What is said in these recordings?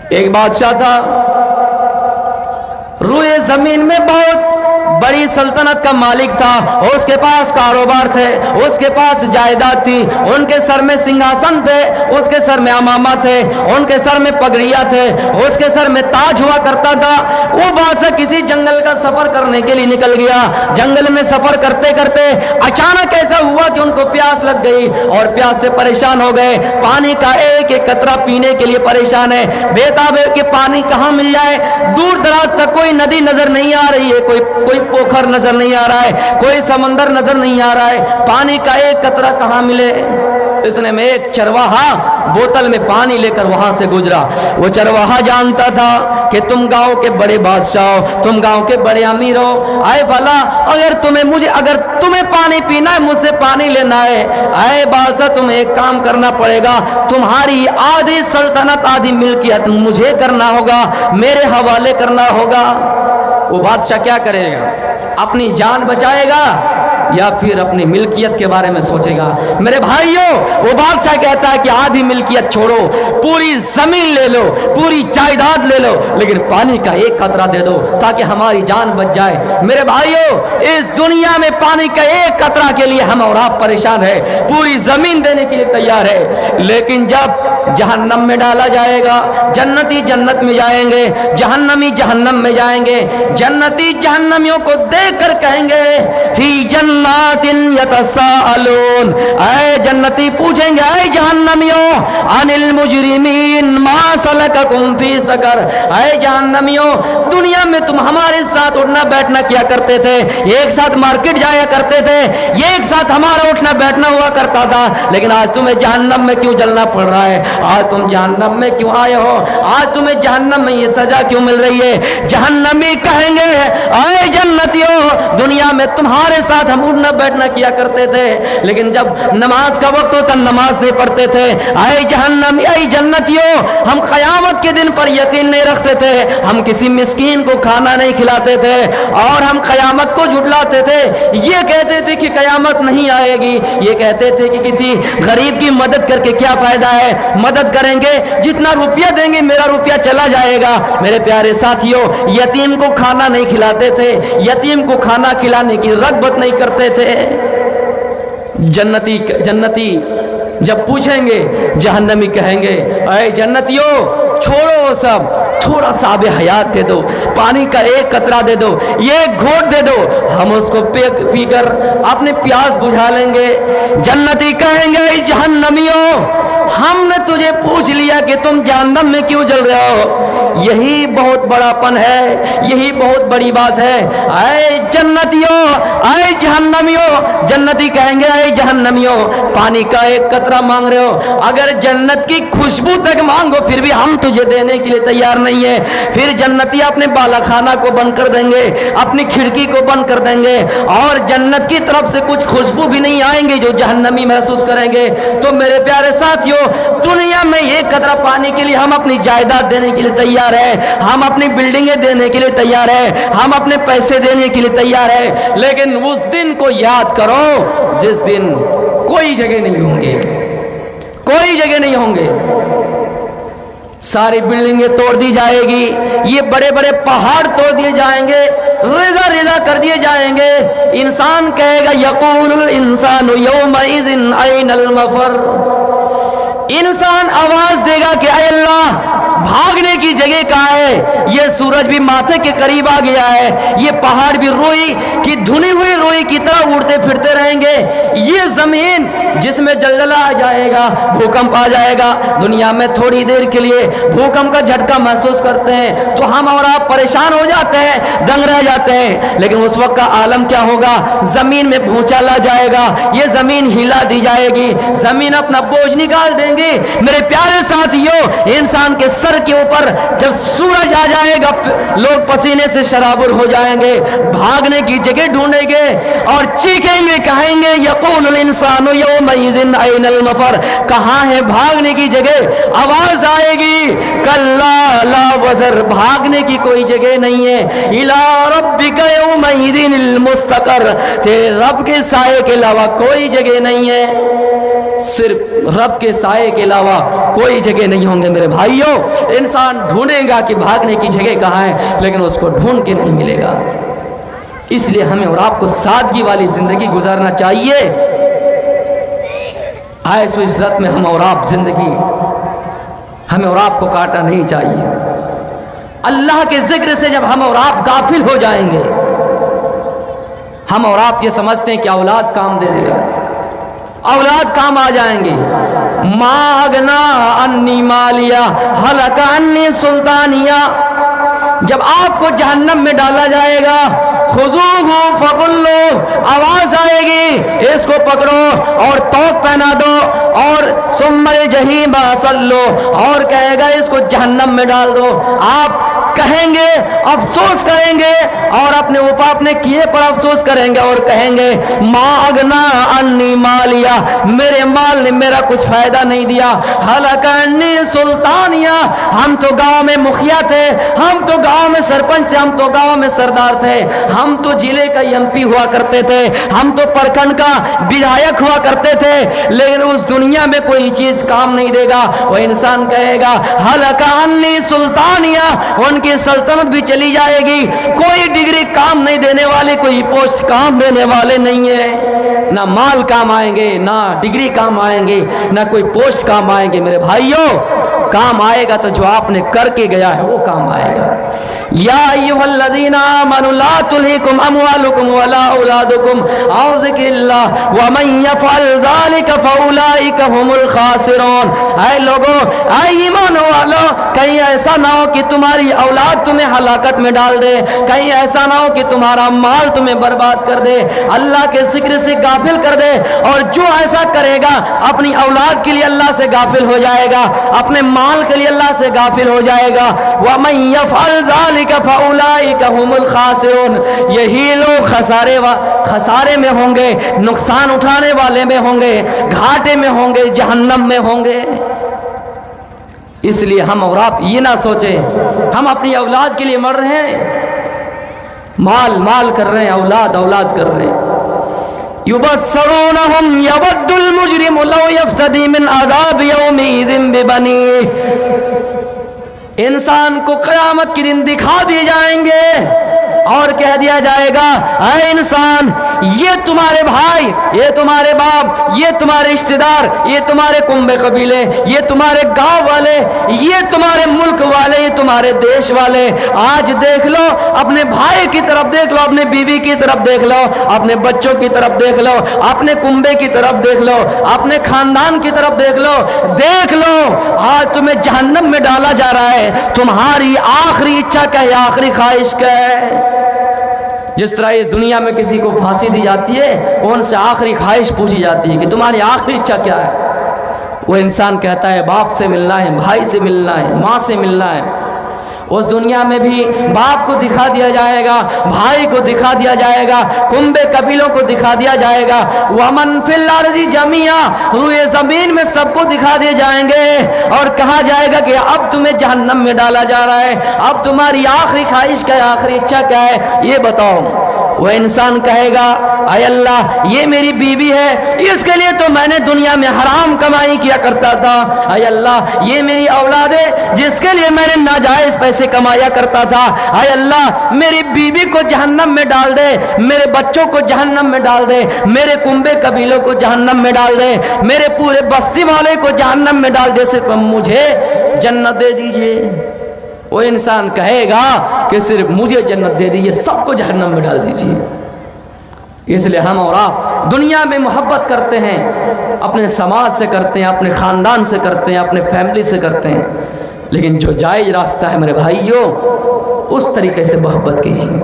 ایک بادشاہ تھا، روئے زمین میں بہت بڑی سلطنت کا مالک تھا، اس کے پاس کاروبار تھے، اس کے پاس جائیداد تھی، ان کے سر میں سنگھاسن تھے، اس کے سر میں امامہ تھے، ان کے سر میں پگڑیاں تھے، اس کے سر میں تاج ہوا کرتا تھا۔ وہ بادشاہ کسی جنگل کا سفر کرنے کے لیے نکل گیا، جنگل میں سفر کرتے کرتے اچانک ایسا ہوا کہ ان کو پیاس لگ گئی اور پیاس سے پریشان ہو گئے، پانی کا ایک ایک قطرہ پینے کے لیے پریشان ہے، بےتاب ہے کہ پانی کہاں مل جائے، دور دراز تک کوئی ندی نظر نہیں آ رہی ہے، کوئی پوکھر نظر نہیں آ رہا ہے، کوئی سمندر نظر نہیں آ رہا ہے، پانی کا ایک قطرہ کہاں ملے۔ اتنے میں ایک چرواہا بوتل میں پانی لے کر وہاں سے گزرا۔ وہ چرواہا جانتا تھا کہ تم گاؤں کے بڑے بادشاہ ہو، تم گاؤں کے بڑے امیر ہو، اے بھلا اگر تمہیں پانی پینا ہے، مجھ سے پانی لینا ہے، اے بادشاہ تمہیں ایک کام کرنا پڑے گا، تمہاری آدھی سلطنت آدھی ملکیت مجھے کرنا ہوگا، میرے حوالے کرنا ہوگا۔ وہ بادشاہ کیا کرے گا؟ اپنی جان بچائے گا یا پھر اپنی ملکیت کے بارے میں سوچے گا؟ میرے بھائیوں، وہ بادشاہ کہتا ہے کہ آدھی ملکیت چھوڑو، پوری زمین لے لو، پوری جائیداد لے لو، لیکن پانی کا ایک قطرہ دے دو تاکہ ہماری جان بچ جائے۔ میرے بھائیوں، اس دنیا میں پانی کا ایک قطرہ کے لیے ہم اور آپ پریشان ہیں، پوری زمین دینے کے لیے تیار ہے، لیکن جب جہنم میں ڈالا جائے گا، جنتی جنت میں جائیں گے، جہنمی جہنم میں جائیں گے، جنتی جہنمیوں کو دیکھ کر کہیں گے فی جنات یتساءلون، اے جنتی پوچھیں گے اے جہنمیوں عن المجرمین ما سلککم فی سقر، اے جہنمیوں دنیا میں تم ہمارے ساتھ اٹھنا بیٹھنا کیا کرتے تھے، ایک ساتھ مارکیٹ جایا کرتے تھے، ایک ساتھ ہمارا اٹھنا بیٹھنا ہوا کرتا تھا، لیکن آج تمہیں جہنم میں کیوں جلنا پڑ رہا ہے؟ آج تم جہنم میں کیوں آئے ہو؟ آج تمہیں جہنم میں یہ سزا کیوں مل رہی ہے؟ جہنمی کہیں گے اے جنتیوں دنیا میں تمہارے ساتھ ہم اٹھنا بیٹھنا کیا کرتے تھے، لیکن جب نماز کا وقت ہوتا نماز نہیں پڑھتے تھے، اے جہنمی اے جنتیوں ہم قیامت کے دن پر یقین نہیں رکھتے تھے، ہم کسی مسکین کو کھانا نہیں کھلاتے تھے اور ہم قیامت کو جھٹلاتے تھے، یہ کہتے تھے کہ قیامت نہیں آئے گی، یہ کہتے تھے کہ کسی غریب کی مدد کر کے کیا فائدہ ہے، مدد کریں گے جتنا روپیہ دیں گے میرا روپیہ چلا جائے گا۔ میرے پیارے ساتھیوں، یتیم کو کھانا نہیں کھلاتے تھے، یتیم کو کھانا کھلانے کی رغبت نہیں کرتے تھے۔ جنتی جب پوچھیں گے جہنمی کہیں گے اے جنتیوں چھوڑو سب، تھوڑا سا آب حیات دے دو، پانی کا ایک قطرہ دے دو، یہ ایک گھونٹ دے دو، ہم اس کو پی کر اپنے پیاس بجھا لیں گے۔ جنتی کہیں گے اے جہنمیوں ہم نے تجھے پوچھ لیا کہ تم جہنم میں کیوں جل رہے ہو، یہی بہت بڑا پن ہے، یہی بہت بڑی بات ہے۔ اے جنتیوں اے جہنمیوں، جنتی کہیں گے اے جہنمیوں پانی کا ایک قطرہ مانگ رہے ہو، اگر جنت کی خوشبو تک مانگو پھر بھی ہم تجھے دینے کے لیے تیار نہیں ہے۔ پھر جنتی اپنے بالا خانہ کو بند کر دیں گے، اپنی کھڑکی کو بند کر دیں گے اور جنت کی طرف سے کچھ خوشبو بھی نہیں آئیں گے جو جہنمی محسوس کریں گے۔ تو میرے پیارے ساتھیوں، دنیا میں ایک قطرہ پانی کے لیے ہم اپنی جائیداد دینے کے لیے تیار ہیں، ہم اپنی بلڈنگیں دینے کے لیے تیار ہیں، ہم اپنے پیسے دینے کے لیے تیار ہیں، لیکن اس دن کو یاد کرو جس دن کوئی جگہ نہیں ہوں گے، کوئی جگہ نہیں ہوں گے، ساری بلڈنگیں توڑ دی جائے گی، یہ بڑے بڑے پہاڑ توڑ دیے جائیں گے، ریزہ ریزہ کر دیے جائیں گے، انسان کہے گا یقول الانسان یومئذ این المفر، انسان آواز دے گا کہ اے اللہ بھاگنے کی جگہ کہاں ہے؟ یہ سورج بھی ماتھے کے قریب آ گیا ہے، یہ پہاڑ بھی روئی کی دھنی ہوئی روئی کی طرح اڑتے پھرتے رہیں گے، یہ زمین جس میں زلزلہ آ جائے گا، بھوکمپ آ جائے گا، دنیا میں تھوڑی دیر کے لیے بھوکمپ کا جھٹکا محسوس کرتے ہیں تو ہم اور آپ پریشان ہو جاتے ہیں، دنگ رہ جاتے ہیں، لیکن اس وقت کا عالم کیا ہوگا؟ زمین میں بھونچال آ جائے گا، یہ زمین ہلا دی جائے گی، زمین اپنا بوجھ نکال دیں گی۔ میرے پیارے ساتھیوں، انسان کے سر کے اوپر جب سورج آ جائے گا لوگ پسینے سے شرابور ہو جائیں گے، بھاگنے کی جگہ ڈھونڈیں گے اور چیخیں گے، کہیں گے یقول الانسان یومئذ این المفر، کہاں ہے بھاگنے کی جگہ؟ آواز آئے گی کلا لا وزر، بھاگنے کی کوئی جگہ نہیں ہے، الی ربک یومئذ المستقر، تیرے رب کے سائے کے علاوہ کوئی جگہ نہیں ہے۔ صرف رب کے سائے کے علاوہ کوئی جگہ نہیں ہوں گے میرے بھائیوں. انسان ڈھونڈے گا کہ بھاگنے کی جگہ کہاں ہے، لیکن اس کو ڈھونڈ کے نہیں ملے گا. اس لیے ہمیں اور آپ کو سادگی والی زندگی گزارنا چاہیے. عیش و عشرت میں ہم اور آپ زندگی ہمیں اور آپ کو کاٹنا نہیں چاہیے. اللہ کے ذکر سے جب ہم اور آپ غافل ہو جائیں گے، ہم اور آپ یہ سمجھتے ہیں کہ اولاد کام دے دے گا، اولاد کام آ جائیں گے. ما اغنا انی مالیہ ہلک انی سلطانیہ. جب آپ کو جہنم میں ڈالا جائے گا، خذوہ فغلوہ، آواز آئے گی اس کو پکڑو اور توق پہنا دو، اور ثم الجحیم صلو، اور کہے گا اس کو جہنم میں ڈال دو. آپ کہیں گے، افسوس کریں گے، اور اپنے اوپر اپنے کیے پر افسوس کریں گے اور کہیں گے ما اغنا انی مالیہ، میرے مال نے میرا کچھ فائدہ نہیں دیا. ہلک انی سلطانیہ، ہم تو گاؤں میں مکھیا تھے، ہم تو گاؤں میں سرپنچ تھے، ہم تو گاؤں میں سردار تھے، ہم تو ضلع کا ایم پی ہوا کرتے تھے، ہم تو پرکھنڈ کا ودھایک ہوا کرتے تھے، لیکن اس دنیا میں کوئی چیز کام نہیں دے گا. وہ انسان کہے گا ہلک انی سلطانیہ، ان کی سلطنت بھی چلی جائے گی. کوئی ڈگری کام نہیں دینے والے، کوئی پوسٹ کام دینے والے نہیں ہیں. نہ مال کام آئیں گے، نہ ڈگری کام آئیں گے، نہ کوئی پوسٹ کام آئیں گے. میرے بھائیوں، کام آئے گا تو جو آپ نے کر کے گیا ہے وہ کام آئے گا. یا ایھا الذین آمنوا لا تلھکم اموالکم ولا اولادکم عن ذکر اللہ ومن یفعل ذلک فاولئک هم الخاسرون. اے لوگوں، اے ایمان والو، کہیں ایسا نہ ہو کہ تمہاری اولاد تمہیں ہلاکت میں ڈال دے، کہیں ایسا نہ ہو کہ تمہارا مال تمہیں برباد کر دے، اللہ کے ذکر سے غافل کر دے. اور جو ایسا کرے گا اپنی اولاد کے لیے اللہ سے غافل ہو جائے گا، اپنے مال کے لیے اللہ سے غافل ہو جائے گا. وَمَن يَفْعَلْ ذَلِكَ فَأُولَئِكَ هُمُ الْخَاسِرُونَ. یہی لوگ خسارے میں ہوں گے، نقصان اٹھانے والے میں ہوں گے، گھاٹے میں ہوں گے، جہنم میں ہوں گے. اس لیے ہم اور آپ یہ نہ سوچیں ہم اپنی اولاد کے لیے مر رہے ہیں، مال کر رہے ہیں، اولاد کر رہے ہیں. یبصرونہم یود المجرم لو یفتدی من عذاب یومئذ ببنیہ. انسان کو قیامت کے دن دکھا دیے جائیں گے اور کہہ دیا جائے گا اے انسان، یہ تمہارے بھائی، یہ تمہارے باپ، یہ تمہارے رشتہ دار، یہ تمہارے کنبے قبیلے، یہ تمہارے گاؤں والے، یہ تمہارے ملک والے، یہ تمہارے دیش والے، آج دیکھ لو اپنے بھائی کی طرف، دیکھ لو اپنے بیوی کی طرف، دیکھ لو اپنے بچوں کی طرف، دیکھ لو اپنے کنبے کی طرف، دیکھ لو اپنے خاندان کی طرف، دیکھ لو آج تمہیں جہنم میں ڈالا جا رہا ہے. تمہاری آخری اچھا کیا ہے، آخری خواہش کیا ہے؟ جس طرح اس دنیا میں کسی کو پھانسی دی جاتی ہے، ان سے آخری خواہش پوچھی جاتی ہے کہ تمہاری آخری اچھا کیا ہے. وہ انسان کہتا ہے باپ سے ملنا ہے، بھائی سے ملنا ہے، ماں سے ملنا ہے. اس دنیا میں بھی باپ کو دکھا دیا جائے گا، بھائی کو دکھا دیا جائے گا، کنبے قبیلوں کو دکھا دیا جائے گا. ومن فی الارض جمیعا، روئے زمین میں سب کو دکھا دیے جائیں گے اور کہا جائے گا کہ اب تمہیں جہنم میں ڈالا جا رہا ہے، اب تمہاری آخری خواہش کیا ہے، آخری اچھا کیا ہے، یہ بتاؤ. وہ انسان کہے گا اے اللہ، یہ میری بیوی ہے، اس کے لیے تو میں نے دنیا میں حرام کمائی کیا کرتا تھا. اے اللہ، یہ میری اولاد ہے جس کے لیے میں نے ناجائز پیسے کمایا کرتا تھا. اے اللہ، میری بیوی کو جہنم میں ڈال دے، میرے بچوں کو جہنم میں ڈال دے، میرے کنبے قبیلوں کو جہنم میں ڈال دے، میرے پورے بستی والے کو جہنم میں ڈال دے، صرف مجھے جنت دے دیجئے. وہ انسان کہے گا کہ صرف مجھے جنت دے دیجئے، سب کو جہنم میں ڈال دیجئے. اس لیے ہم اور آپ دنیا میں محبت کرتے ہیں، اپنے سماج سے کرتے ہیں، اپنے خاندان سے کرتے ہیں، اپنے فیملی سے کرتے ہیں، لیکن جو جائز راستہ ہے میرے بھائیوں، اس طریقے سے محبت کیجیے.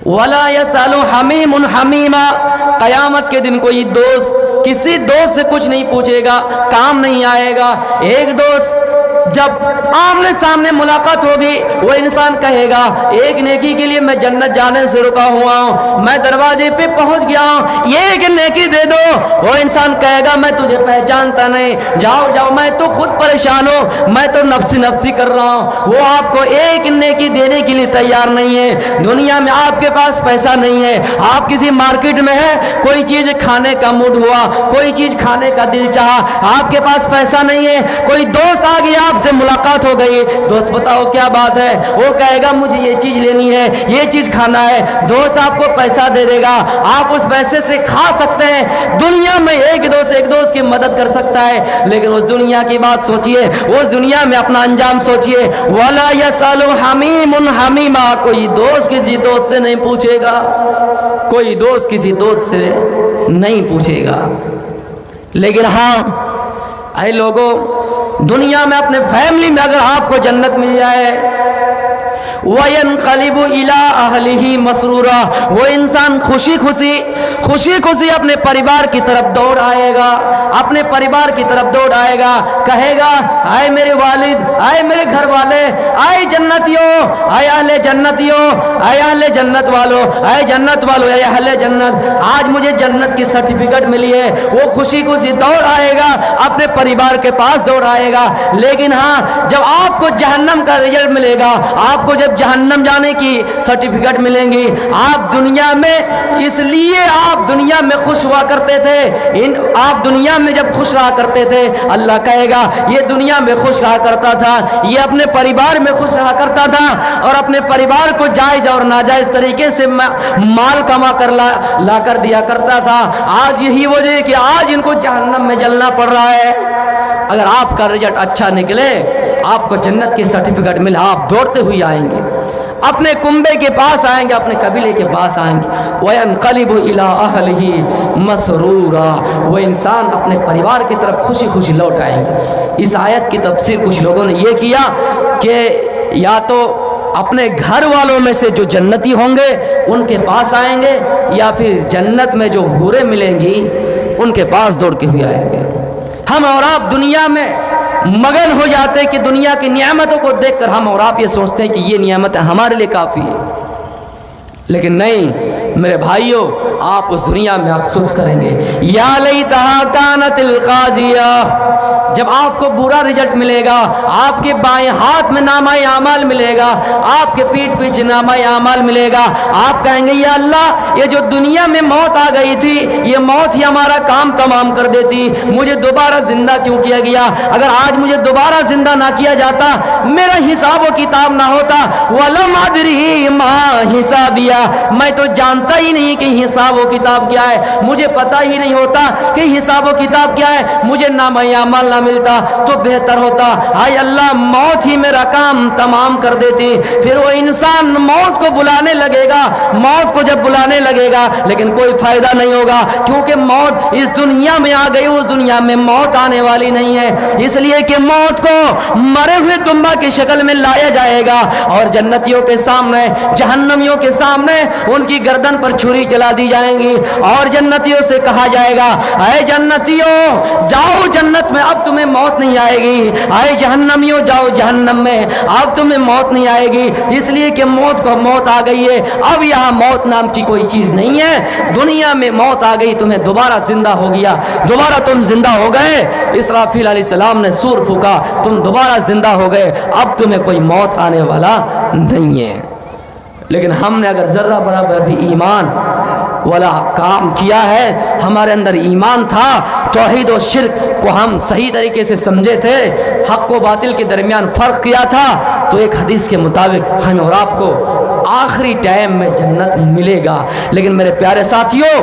وَلَا يَسْأَلُ حَمِيمٌ حَمِيمًا. قیامت کے دن کوئی دوست کسی دوست سے کچھ نہیں پوچھے گا، کام نہیں آئے گا. ایک دوست جب آمنے سامنے ملاقات ہوگی وہ انسان کہے گا ایک نیکی کے لیے میں جنت جانے سے رکا ہوا ہوں، میں دروازے پہ پہنچ گیا ہوں، یہ ایک نیکی دے دو۔ وہ انسان کہے گا میں تجھے پہچانتا نہیں، جاؤ جاؤ میں تو خود پریشان ہوں، میں تو نفسی نفسی کر رہا ہوں۔ وہ آپ کو ایک نیکی دینے کے لیے تیار نہیں ہے۔ دنیا میں آپ کے پاس پیسہ نہیں ہے، آپ کسی مارکیٹ میں ہے، کوئی چیز کھانے کا موڈ ہوا، کوئی چیز کھانے کا دل چاہا، آپ کے پاس پیسہ نہیں ہے، کوئی دوست آ گیا آپ سے ملاقات ہو گئی، دوست بتاؤ کیا بات ہے، وہ کہے گا مجھے یہ چیز لینی ہے، یہ چیز کھانا ہے، دوست آپ کو پیسہ دے دے گا، آپ اس پیسے سے کھا سکتے ہیں۔ دنیا میں ایک دوست کی مدد کر سکتا ہے، لیکن اس دنیا کی بات سوچئے، اس دنیا میں اپنا انجام سوچئے۔ وَلَا يَسْأَلُ حَمِيمٌ حَمِيمًا، کوئی دوست کسی دوست سے نہیں پوچھے گا، کوئی دوست کسی دوست سے نہیں پوچھے گا۔ لیکن ہاں اے لوگوں، دنیا میں اپنے فیملی میں اگر آپ کو جنت مل جائے، وَيَنْقَلِبُ إِلَىٰ أَهْلِهِ مَسْرُورًا، وہ انسان خوشی خوشی اپنے پریوار کی طرف دوڑ آئے گا، اپنے پریوار کی طرف دوڑ آئے گا، کہے گا اے میرے والد، اے میرے گھر والے، اے جنتیوں، اے اہل جنتیوں، اے اہل جنت والو، اے جنت والو، اے اہل جنت، آج مجھے جنت کی سرٹیفکیٹ ملی ہے۔ وہ خوشی دوڑ آئے گا، اپنے پریوار کے پاس دوڑ آئے گا۔ لیکن ہاں جب آپ کو جہنم کا رزلٹ ملے گا، آپ کو جب جہنم جانے کی سرٹیفکیٹ ملیں گی، آپ دنیا میں اس لیے آپ دنیا میں خوش ہوا کرتے تھے، آپ دنیا میں جب خوش رہا کرتے تھے، اللہ کہے گا یہ دنیا میں خوش رہا کرتا تھا، یہ اپنے پریوار میں خوش رہا کرتا تھا اور اپنے پریوار کو جائز اور ناجائز طریقے سے مال کما کر لا کر دیا کرتا تھا۔ آج یہی وجہ ہے کہ آج ان کو جہنم میں جلنا پڑ رہا ہے۔ اگر آپ کا رزلٹ اچھا نکلے، آپ کو جنت کی سرٹیفکیٹ ملے، آپ دوڑتے ہوئے آئیں گے، اپنے کنبے کے پاس آئیں گے، اپنے قبیلے کے پاس آئیں گے۔ وَيَنْقَلِبُ إِلَىٰ أَهْلِهِ مَسْرُورًا، وہ انسان اپنے پریوار کی طرف خوشی خوشی لوٹ آئیں گے۔ اس آیت کی تفسیر کچھ لوگوں نے یہ کیا کہ یا تو اپنے گھر والوں میں سے جو جنتی ہوں گے ان کے پاس آئیں گے، یا پھر جنت میں جو حوریں ملیں گی ان کے پاس دوڑ کے ہوئے آئیں گے۔ ہم اور آپ دنیا میں مگن ہو جاتے کہ دنیا کی نعمتوں کو دیکھ کر ہم اور آپ یہ سوچتے ہیں کہ یہ نعمتیں ہمارے لیے کافی ہے، لیکن نہیں میرے بھائیوں، آپ اس دنیا میں افسوس کریں گے۔ یا لیتہا کانت القاضیہ، جب آپ کو برا رزلٹ ملے گا، آپ کے بائیں ہاتھ میں نامہ اعمال ملے گا، آپ کے پیٹھ پیچھے نامہ اعمال ملے گا، آپ کہیں گے یا اللہ یہ جو دنیا میں موت آ گئی تھی، یہ موت ہی ہمارا کام تمام کر دیتی، مجھے دوبارہ زندہ کیوں کیا گیا؟ اگر آج مجھے دوبارہ زندہ نہ کیا جاتا، میرا حساب و کتاب نہ ہوتا، وَلَمْ أَدْرِ مَا حِسَابِيَهْ، میں تو جانتا ہی نہیں کہ حساب و کتاب کیا ہے، مجھے پتہ ہی نہیں ہوتا کہ حساب و کتاب کیا ہے، مجھے نامہ اعمال نہ ملتا تو بہتر ہوتا، ہائے اللہ موت ہی میرا کام تمام کر دیتی۔ پھر وہ انسان موت کو بلانے لگے گا، موت کو جب بلانے لگے گا لیکن کوئی فائدہ نہیں ہوگا، کیونکہ موت اس دنیا میں آ گئی، اس دنیا میں موت آنے والی نہیں ہے، اس لیے کہ موت کو مرے ہوئے دمبا کی شکل میں لایا جائے گا اور جنتیوں کے سامنے، جہنمیوں کے سامنے ان کی گردن پر چھری چلا دی جائیں گی اور جنتیوں سے کہا جائے گا اے جنتیوں جاؤ جنت میں، اب تمہیں موت نہیں آئے گی، اے جہنمیوں جاؤ جہنم میں، اب تمہیں موت نہیں آئے گی، اس لیے کہ موت کو موت آ گئی ہے، اب یہاں موت نام کی کوئی چیز نہیں ہے، دنیا میں موت آ گئی، تمہیں دوبارہ زندہ ہو گیا، دوبارہ تم زندہ ہو گئے، اسرافیل علیہ السلام نے سور پھونکا، تم دوبارہ زندہ ہو گئے، اب تمہیں کوئی موت آنے والا نہیں ہے۔ لیکن ہم نے اگر ذرہ برابر بھی ایمان والا کام کیا ہے، ہمارے اندر ایمان تھا، توحید و شرک کو ہم صحیح طریقے سے سمجھے تھے، حق و باطل کے درمیان فرق کیا تھا، تو ایک حدیث کے مطابق ہم اور آپ کو آخری ٹائم میں جنت ملے گا۔ لیکن میرے پیارے ساتھیوں،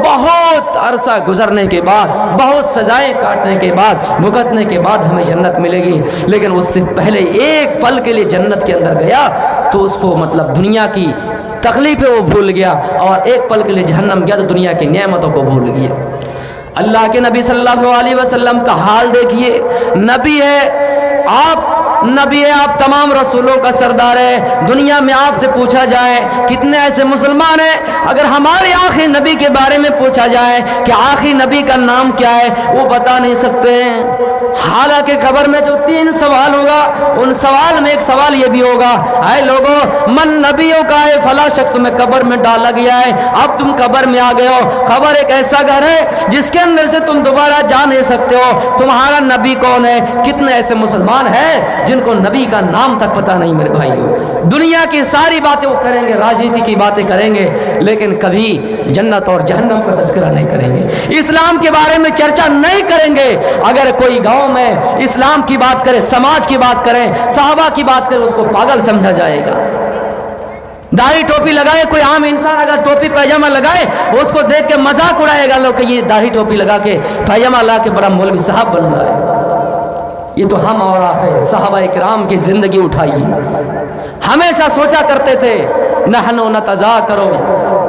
بہت عرصہ گزرنے کے بعد، بہت سزائیں کاٹنے کے بعد، بھگتنے کے بعد ہمیں جنت ملے گی، لیکن اس سے پہلے ایک پل کے لیے جنت کے اندر گیا تو اس کو مطلب دنیا کی تکلیفیں وہ بھول گیا، اور ایک پل کے لیے جہنم گیا تو دنیا کی نعمتوں کو بھول گیا۔ اللہ کے نبی صلی اللہ علیہ وسلم کا حال دیکھیے، نبی ہے آپ، نبی ہے آپ، تمام رسولوں کا سردار ہے، دنیا میں آپ سے پوچھا جائے کتنے ایسے مسلمان ہیں، اگر ہمارے آخری نبی کے بارے میں پوچھا جائے کہ آخری نبی کا نام کیا ہے، وہ بتا نہیں سکتے ہیں۔ حالانکہ قبر میں جو 3 سوال ہوگا ان سوال میں ایک سوال یہ بھی ہوگا، اے لوگوں من نبیوں کا ہے فلاں شخص تمہیں قبر میں ڈالا گیا ہے، اب تم قبر میں آ گئے ہو، قبر ایک ایسا گھر ہے جس کے اندر سے تم دوبارہ جا نہیں سکتے ہو، تمہارا نبی کون ہے؟ کتنے ایسے مسلمان ہیں جن کو نبی کا نام تک پتہ نہیں میرے بھائیو۔ دنیا کی ساری باتیں وہ کریں گے، راجنیتی کی باتیں کریں گے، لیکن کبھی جنت اور جہنم کا تذکرہ نہیں کریں گے، اسلام کے بارے میں چرچا نہیں کریں گے۔ اگر کوئی گاؤں میں اسلام کی بات کرے، سماج کی بات کریں، صحابہ کی بات کرے، اس کو پاگل سمجھا جائے گا۔ داڑھی ٹوپی لگائے کوئی عام انسان اگر ٹوپی پیجامہ لگائے اس کو دیکھ کے مذاق اڑائے گا لوگ کہ یہ داڑھی ٹوپی لگا کے پیجامہ لا کے بڑا مولوی صاحب بن رہا ہے۔ یہ تو ہم اور آپ ہیں، صحابہ کرام کی زندگی اٹھائیے۔ ہمیشہ سوچا کرتے تھے نحنو نتذاکرو،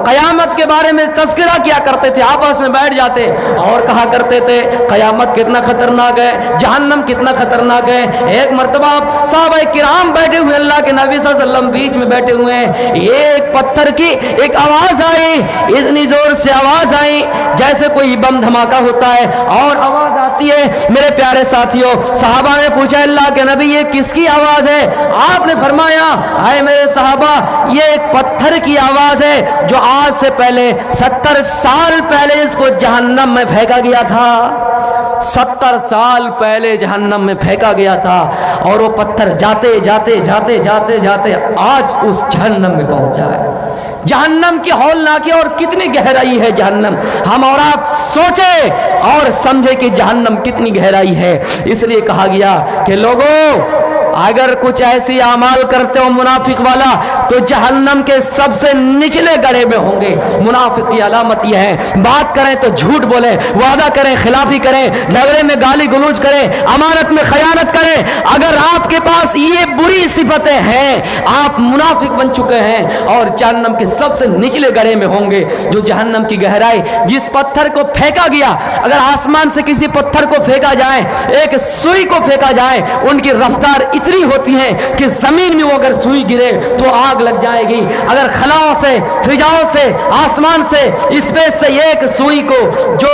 قیامت کے بارے میں تذکرہ کیا کرتے تھے، آپس میں بیٹھ جاتے اور کہا کرتے تھے قیامت کتنا خطرناک ہے، جہنم کتنا خطرناک ہے۔ ایک مرتبہ صحابہ کرام بیٹھے ہوئے، اللہ کے نبی صلی اللہ علیہ وسلم بیچ میں بیٹھے ہوئے ہیں، ایک پتھر کی ایک آواز آئی، اتنی زور سے آواز آئی جیسے کوئی بم دھماکہ ہوتا ہے، اور آواز آتی ہے میرے پیارے ساتھیوں۔ صحابہ نے پوچھا اللہ کے نبی یہ کس کی آواز ہے؟ آپ نے فرمایا اے میرے صحابہ یہ ایک پتھر کی آواز ہے جو آج سے پہلے 70 سال پہلے اس کو جہنم میں پھینکا گیا تھا، 70 سال پہلے جہنم میں پھینکا گیا تھا، اور وہ پتھر جاتے جاتے جاتے جاتے جاتے آج اس جہنم میں پہنچا ہے۔ جہنم کی ہولناکی اور کتنی گہرائی ہے جہنم، ہم اور آپ سوچے اور سمجھے کہ جہنم کتنی گہرائی ہے۔ اس لیے کہا گیا کہ لوگوں اگر کچھ ایسی اعمال کرتے ہو منافق والا تو جہنم کے سب سے نچلے گڑھے میں ہوں گے۔ منافق کی علامت یہ ہے بات کریں تو جھوٹ بولیں، وعدہ کریں خلافی کریں، جھگڑے میں گالی گلوچ کریں، امانت میں خیانت کریں۔ اگر آپ کے پاس یہ بری صفتیں ہیں آپ منافق بن چکے ہیں اور جہنم کے سب سے نچلے گڑھے میں ہوں گے۔ جو جہنم کی گہرائی، جس پتھر کو پھینکا گیا، اگر آسمان سے کسی پتھر کو پھینکا جائے، ایک سوئی کو پھینکا جائے، ان کی رفتار اتنی ہوتی ہے کہ زمین میں وہ اگر سوئی گرے تو آگ لگ جائے گی۔ اگر خلاؤں سے، فضاؤں سے، آسمان سے، اسپیس سے ایک سوئی کو جو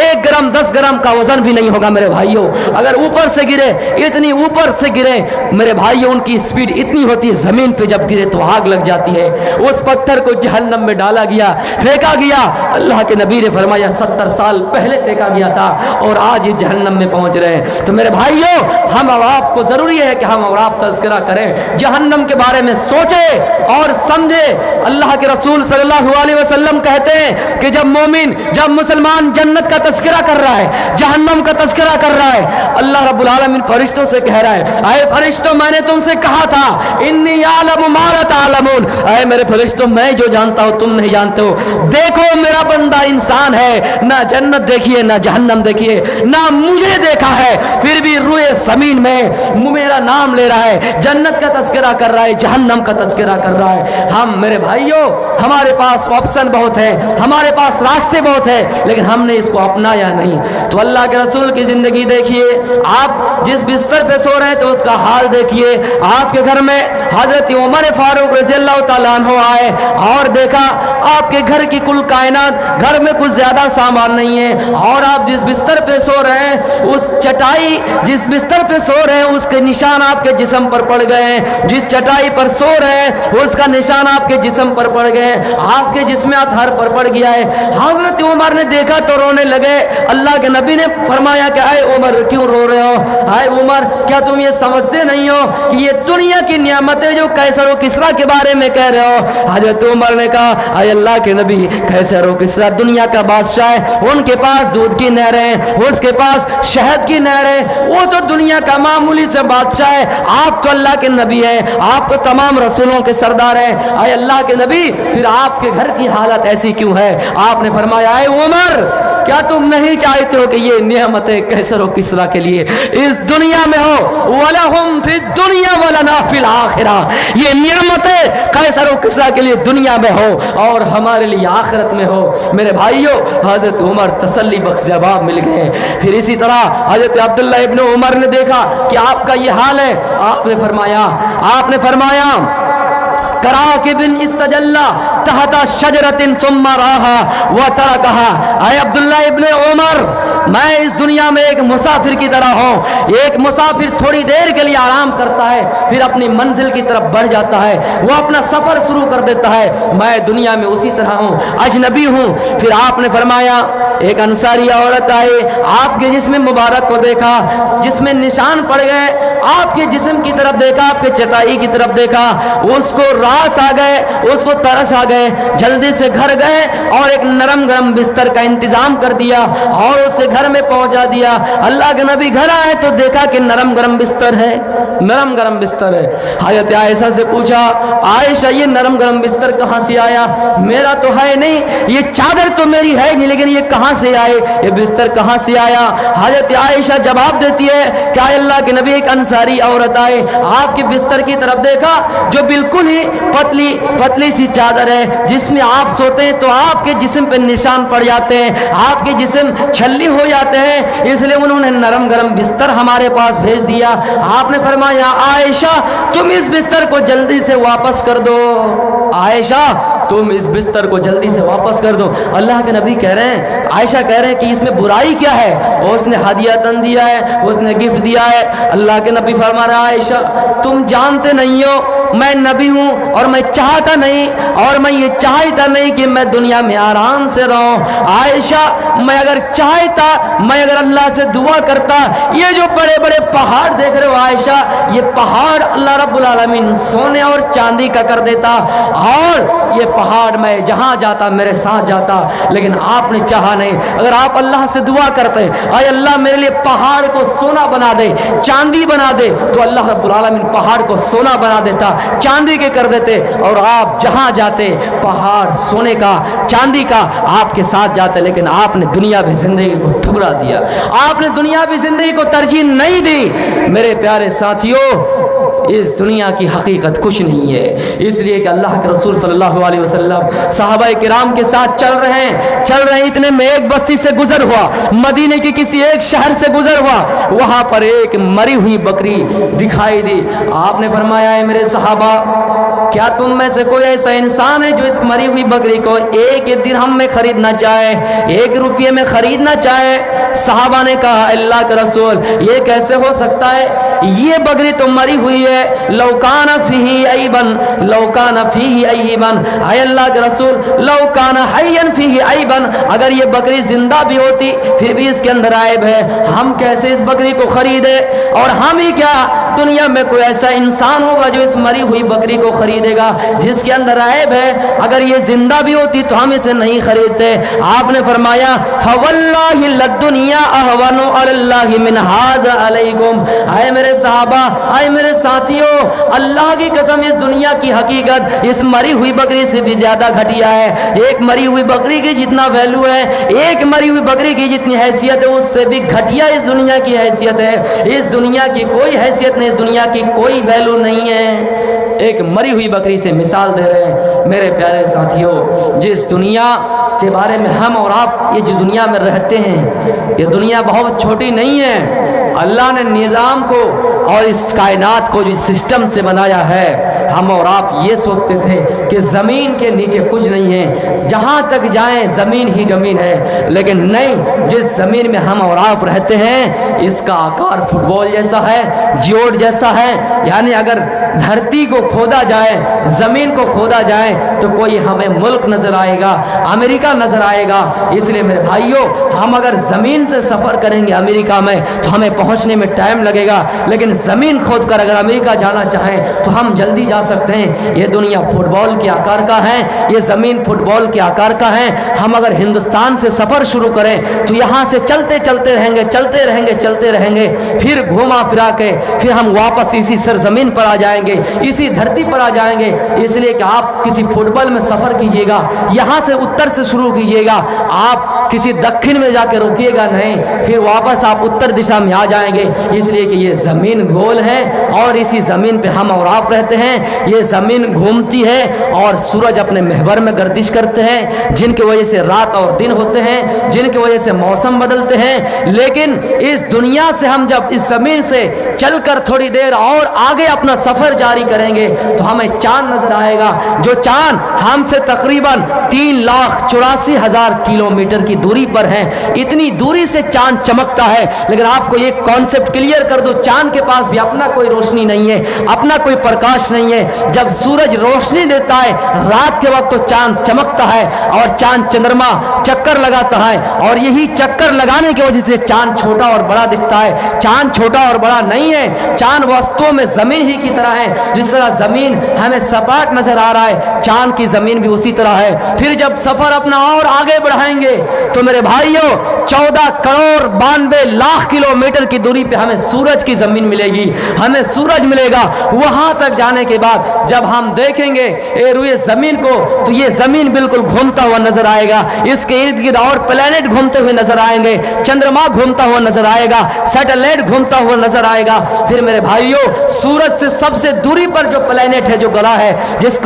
1 گرام 10 گرام کا وزن بھی نہیں ہوگا میرے بھائیوں، اگر اوپر سے گرے، اتنی اوپر سے گرے میرے بھائیوں، ان کی سپیڈ اتنی ہوتی ہے زمین پہ جب گرے تو آگ لگ جاتی ہے۔ اس پتھر کو جہنم میں ڈالا گیا، پھینکا گیا، اللہ کے نبی نے فرمایا 70 سال پہلے پھینکا گیا تھا اور آج یہ جہنم میں پہنچ رہے ہیں۔ تو میرے بھائیوں ہم اور آپ کو ضروری ہے کہ ہم اور آپ تذکرہ کریں، جہنم کے بارے میں سوچیں اور سمجھیں۔ اللہ کے رسول صلی اللہ علیہ وسلم کہتے ہیں کہ جب مومن، جب مسلمان جنت کا تذکرہ کر رہا ہے، جہنم کا تذکرہ کر رہا ہے، اللہ رب العالمین فرشتوں سے کہہ رہا ہے اے فرشتوں میں نے تم سے کہا تھا انی اعلم ما لا تعلمون، اے میرے فرشتوں میں جو جانتا ہوں تم نہیں جانتے ہو۔ دیکھو میرا بندہ انسان ہے، نہ جنت دیکھیے نہ جہنم دیکھیے، نہ مجھے دیکھا ہے، پھر بھی روئے زمین میں میرا نام لے رہا ہے، جنت کا تذکرہ کر رہا ہے، جہنم کا تذکرہ کر رہا ہے۔ ہم میرے بھائیوں ہمارے پاس آپشن بہت ہے، ہمارے پاس راستے بہت ہے، لیکن ہم نے اس کو اپنایا نہیں۔ تو اللہ کے رسول کی زندگی دیکھیے، آپ جس بستر پہ سو رہے ہیں تو اس کا حال دیکھیے۔ آپ کے گھر میں حضرت عمر فاروق رضی اللہ تعالیٰ عنہ آئے اور دیکھا آپ کے گھر کی کل کائنات، گھر میں کچھ زیادہ سامان نہیں ہے، اور آپ جس بستر پہ سو رہے ہیں اس چٹائی، جس بستر پہ سو رہے ہیں اس کے نشان آپ کے جسم پر پڑ گئے ہیں، جس چٹائی پر سو رہے ہیں اس کا نشان آپ کے جسم پر پڑ گئے ہیں، آپ کے جسمات ہر پر پڑ گیا ہے۔ حضرت عمر نے دیکھا تو رونے لگے۔ اللہ کے نبی نے فرمایا کہ اے عمر کیوں رو رہے ہو؟ اے عمر کیا تم یہ سمجھتے نہیں ہو کہ یہ دنیا کی نعمتیں جو قیصر و کسریٰ کے بارے میں کہہ رہے ہو؟ حضرت عمر نے کہا اے اللہ کے نبی قیصر و کسریٰ دنیا کا بادشاہ ہے، ان کے پاس دودھ کی نہریں ہیں، اس کے پاس شہد کی نہریں، وہ تو دنیا کا معمولی سے بادشاہ ہے، آپ تو اللہ کے نبی ہیں، آپ تو تمام رسولوں کے سردار ہیں۔ اے اللہ کے نبی پھر آپ کے گھر کی حالت ایسی کیوں ہے؟ آپ نے فرمایا اے عمر کیا تم نہیں چاہتے ہو کہ یہ نعمتیں قیصر و کسریٰ کے لیے اس دنیا میں ہو؟ وَلَهُمْ فِي الدُّنْيَا وَلَنَا فِي الْآخِرَةِ، یہ نعمتیں قیصر و کسریٰ کے لیے دنیا میں ہو اور ہمارے لیے آخرت میں ہو۔ میرے بھائیوں حضرت عمر تسلی بخش جواب مل گئے۔ پھر اسی طرح حضرت عبداللہ ابن عمر نے دیکھا کہ آپ کا یہ حال ہے، آپ نے فرمایا کراکب استجل تحت شجرۃ ثم راها وترکها۔ اے عبداللہ ابن عمر میں اس دنیا میں ایک مسافر کی طرح ہوں. ایک مسافر تھوڑی دیر کے لیے آرام کرتا ہے, پھر اپنی منزل کی طرف بڑھ جاتا ہے, وہ اپنا سفر شروع کر دیتا ہے. میں دنیا میں اسی طرح ہوں, اجنبی ہوں. پھر آپ نے فرمایا ایک انصاری عورت آئی, آپ کے جسم مبارک کو دیکھا, جس میں نشان پڑ گئے, آپ کے جسم کی طرف دیکھا, آپ کے چٹائی کی طرف دیکھا, اس کو راس آ گئے, اس کو ترس آ گئے, جلدی سے گھر گئے اور ایک نرم گرم بستر کا انتظام کر دیا اور اسے گھر میں پہنچا دیا. اللہ کے نبی گھر آئے تو دیکھا کہ نرم گرم بستر ہے, نرم گرم بستر ہے. حضرت عائشہ سے پوچھا, عائشہ یہ نرم گرم بستر کہاں سے آیا؟ میرا تو ہے نہیں, یہ چادر تو میری ہے نہیں, لیکن یہ کہاں سے آئے, یہ بستر کہاں سے آیا؟ حضرت عائشہ جواب دیتی ہے کہ اللہ کے نبی ایک انصاری عورت آئے, آپ کے بستر کی طرف دیکھا جو بالکل ہی پتلی پتلی سی چادر ہے, جس میں آپ سوتے ہیں تو آپ کے جسم پہ نشان پڑ جاتے ہیں, آپ کے جسم چھلی ہو جاتے ہیں, اس لیے انہوں نے نرم گرم بستر ہمارے پاس بھیج دیا. آپ نے فرمایا عائشہ تم اس بستر کو جلدی سے واپس کر دو, عائشہ تم اس بستر کو جلدی سے واپس کر دو. اللہ کے نبی کہہ رہے ہیں, عائشہ کہہ رہے ہیں کہ اس میں برائی کیا ہے؟ اور اس نے ہدیہ تن دیا ہے, اس نے گفٹ دیا ہے. اللہ کے نبی فرما رہا ہے عائشہ تم جانتے نہیں ہو میں نبی ہوں اور میں چاہتا نہیں اور میں یہ چاہتا نہیں کہ میں دنیا میں آرام سے رہوں. عائشہ میں اگر چاہتا, میں اگر اللہ سے دعا کرتا, یہ جو بڑے بڑے پہاڑ دیکھ رہے ہو عائشہ, یہ پہاڑ اللہ رب العالمین سونے اور چاندی کا کر دیتا, اور یہ پہاڑ میں جہاں جاتا میرے ساتھ جاتا, لیکن آپ نے چاہا نہیں. اگر آپ اللہ سے دعا کرتے اے اللہ میرے لیے پہاڑ کو سونا بنا دے, چاندی بنا دے, تو اللہ رب العالمین پہاڑ کو سونا بنا دیتا, چاندی کے کر دیتے, اور آپ جہاں جاتے پہاڑ سونے کا چاندی کا آپ کے ساتھ جاتے. لیکن آپ نے دنیا بھی زندگی کو ٹھکرا دیا, آپ نے دنیا بھی زندگی کو ترجیح نہیں دی. میرے پیارے ساتھیوں, اس دنیا کی حقیقت کچھ نہیں ہے, اس لیے کہ اللہ کے رسول صلی اللہ علیہ وسلم صحابہ کرام کے ساتھ چل رہے ہیں, اتنے میں ایک بستی سے گزر ہوا, مدینے کی کسی ایک شہر سے گزر ہوا, وہاں پر ایک مری ہوئی بکری دکھائی دی. آپ نے فرمایا ہے میرے صحابہ, کیا تم میں سے کوئی ایسا انسان ہے جو اس مری ہوئی بکری کو ایک درہم میں خریدنا چاہے, 1 روپے میں خریدنا چاہے؟ صحابہ نے کہا اللہ کے رسول یہ کیسے ہو سکتا ہے, یہ بکری تو مری ہوئی ہے, لو کان فیہ عیبن, لو کان فیہ عیبن, اے اللہ کے رسول لو کان حیا فیہ عیبن, اگر یہ بکری زندہ بھی ہوتی پھر بھی اس کے اندر عیب ہے, ہم کیسے اس بکری کو خریدے؟ اور ہم ہی کیا دنیا میں کوئی ایسا انسان ہوگا جو اس مری ہوئی بکری کو خریدے گا جس کے اندر عیب ہے؟ اگر یہ زندہ بھی ہوتی تو ہم اسے نہیں خریدتے. آپ نے فرمایا فواللہ للدنیا اہون علی اللہ من ھذا علیکم. اے میرے صحابہ, اے میرے ساتھیوں, اللہ کی قسم اس دنیا کی حقیقت اس مری ہوئی بکری سے بھی زیادہ گھٹیا ہے. ایک مری ہوئی بکری کی جتنا ویلو ہے, ایک مری ہوئی بکری کی جتنی حیثیت ہے, اس سے بھی گھٹیا اس دنیا کی حیثیت ہے. اس دنیا کی کوئی حیثیت نہیں, اس دنیا کی کوئی ویلو نہیں ہے. ایک مری ہوئی بکری سے مثال دے رہے ہیں میرے پیارے ساتھیوں. جس دنیا کے بارے میں ہم اور آپ یہ جو دنیا میں رہتے ہیں, یہ دنیا بہت چھوٹی نہیں ہے. اللہ نے نظام کو اور اس کائنات کو جو سسٹم سے بنایا ہے, ہم اور آپ یہ سوچتے تھے کہ زمین کے نیچے کچھ نہیں ہے, جہاں تک جائیں زمین ہی زمین ہے, لیکن نہیں, جس زمین میں ہم اور آپ رہتے ہیں اس کا آکار فٹ بال جیسا ہے, جیوٹ جیسا ہے. یعنی اگر دھرتی کو کھودا جائے, زمین کو کھودا جائے, تو کوئی ہمیں ملک نظر آئے گا, امریکہ نظر آئے گا. اس لیے میرے بھائیوں, ہم اگر زمین سے سفر کریں گے امریکہ میں تو ہمیں پہنچنے میں ٹائم لگے گا, لیکن زمین کھود کر اگر امریکہ جانا چاہیں تو ہم جلدی جا سکتے ہیں. یہ دنیا فٹ بال کے آکار کا ہے, یہ زمین فٹ بال کے آکار کا ہے. ہم اگر ہندوستان سے سفر شروع کریں تو یہاں سے چلتے چلتے رہیں گے, چلتے رہیں گے, چلتے رہیں گے, پھر گھوما پھرا کے پھر ہم واپس اسی سرزمین پر آ جائیں گے, اسی دھرتی پر آ جائیں گے. اس لیے کہ آپ کسی فٹ بال میں سفر کیجئے گا, یہاں سے اتر سے شروع کیجئے گا, آپ کسی دکھن میں جا کے رکیے گا نہیں, پھر واپس آپ اتر دشا میں آ جائیں گے. اس لیے کہ یہ زمین زمین گول ہے اور اسی زمین پہ ہم اور آپ رہتے ہیں. یہ زمین گھومتی ہے اور سورج اپنے محور میں گردش کرتے ہیں, جن کی وجہ سے رات اور دن ہوتے ہیں, جن کی وجہ سے موسم بدلتے ہیں. لیکن اس دنیا سے ہم جب اس زمین سے چل کر تھوڑی دیر اور آگے اپنا سفر جاری کریں گے تو ہمیں چاند نظر آئے گا, جو چاند ہم سے تقریباً 3,84,000 کلومیٹر کی دوری پر ہے. اتنی دوری سے چاند چمکتا ہے. لیکن آپ کو یہ کانسیپٹ کلیئر کر دو, چاند کے پاس بھی اپنا کوئی روشنی نہیں ہے, اپنا کوئی پرکاش نہیں ہے. جب سورج روشنی دیتا ہے رات کے وقت تو چاند چمکتا ہے اور چاند چندرما چکر لگاتا ہے, اور یہی چکر لگانے کی وجہ سے چاند چھوٹا اور بڑا دکھتا ہے. چاند چھوٹا اور بڑا نہیں ہے, چاند واستو میں زمین ہی کی طرح ہے. جس طرح زمین ہمیں سپاٹ نظر آ رہا ہے, چاند کی زمین بھی اسی طرح ہے. پھر جب سفر اپنا اور آگے بڑھائیں گے تو میرے بھائیوں 14,92,00,000 کلومیٹر کی دوری پہ ہمیں سورج کی زمین ملے گی, ہمیں سورج ملے گا. وہاں تک جانے کے بعد جب ہم دیکھیں گے اے روئے زمین کو تو یہ زمین بالکل گھومتا ہوا نظر آئے گا. اس کے ارد گرد اور پلانٹ گھومتے ہوئے نظر آئیں گے, چندرما گھومتا ہوا نظر آئے گا, سیٹلائٹ گھومتا ہوا نظر آئے گا. پھر میرے بھائیوں سورج سے سب سے دوری پر جو پلانٹ ہے, جو گلا ہے, جس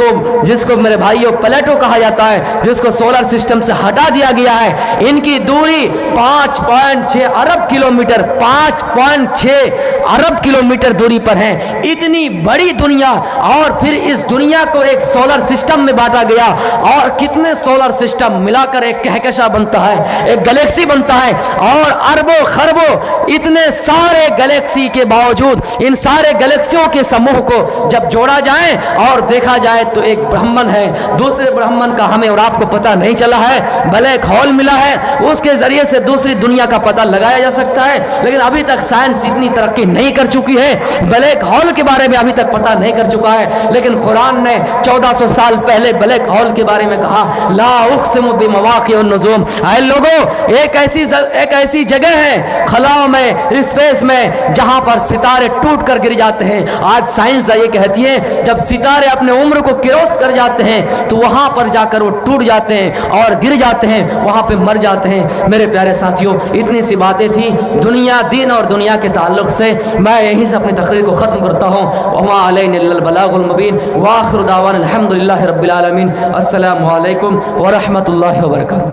کو میرے بھائیوں پلیٹو کہا جاتا ہے, جس کو سولر سسٹم سے ہٹا دیا گیا ہے, ان کی دوری 5.6 ارب کلومیٹر 5.6 ارب کلومیٹر دوری پر ہے. اتنی بڑی دنیا, اور پھر اس دنیا کو ایک سولر سسٹم میں بانٹا گیا, اور کتنے سولر سسٹم ملا کر ایک کہکشاں بنتا ہے, ایک گلیکسی بنتا ہے. اور اربوں خربوں اتنے سارے گلیکسی کے باوجود ان سارے گلیکسیوں کے سموہ کو جب جوڑا جائے اور دیکھا جائے تو ایک برہمن ہے, دوسرے برہمن کا ہمیں اور آپ کو پتہ نہیں چلا ہے. بلیک ہول ملا ہے, اس کے ذریعے سے دوسری دنیا کا پتہ لگایا جا سکتا ہے. لیکن ابھی تک سائنس اتنی ترقی نہیں کر چکی ہے, بلیک ہول کے بارے میں ابھی تک پتہ نہیں کر چکا ہے. لیکن قرآن نے 1400 سال پہلے بلیک ہول کے بارے میں کہا لا اقسم بمواقع النجوم. اے لوگوں, ایک ایسی جگہ ہے خلاؤں میں, اسپیس میں, جہاں پر ستارے ٹوٹ کر گر جاتے ہیں. آج سائنس یہ کہتی ہے جب ستارے اپنے عمر کو کراس کر جاتے ہیں تو وہاں پر جا کر وہ ٹوٹ جاتے ہیں اور گر جاتے ہیں, وہاں پہ مر جاتے ہیں. میرے پیارے ساتھیوں, اتنی سی باتیں تھی دنیا, دین اور دنیا کے تعلق سے. میں یہیں سے اپنی تقریر کو ختم کرتا ہوں. وما علینا الا البلاغ المبین, وآخر دعوانا الحمدللہ رب العالمین. السلام علیکم ورحمۃ اللہ وبرکاتہ.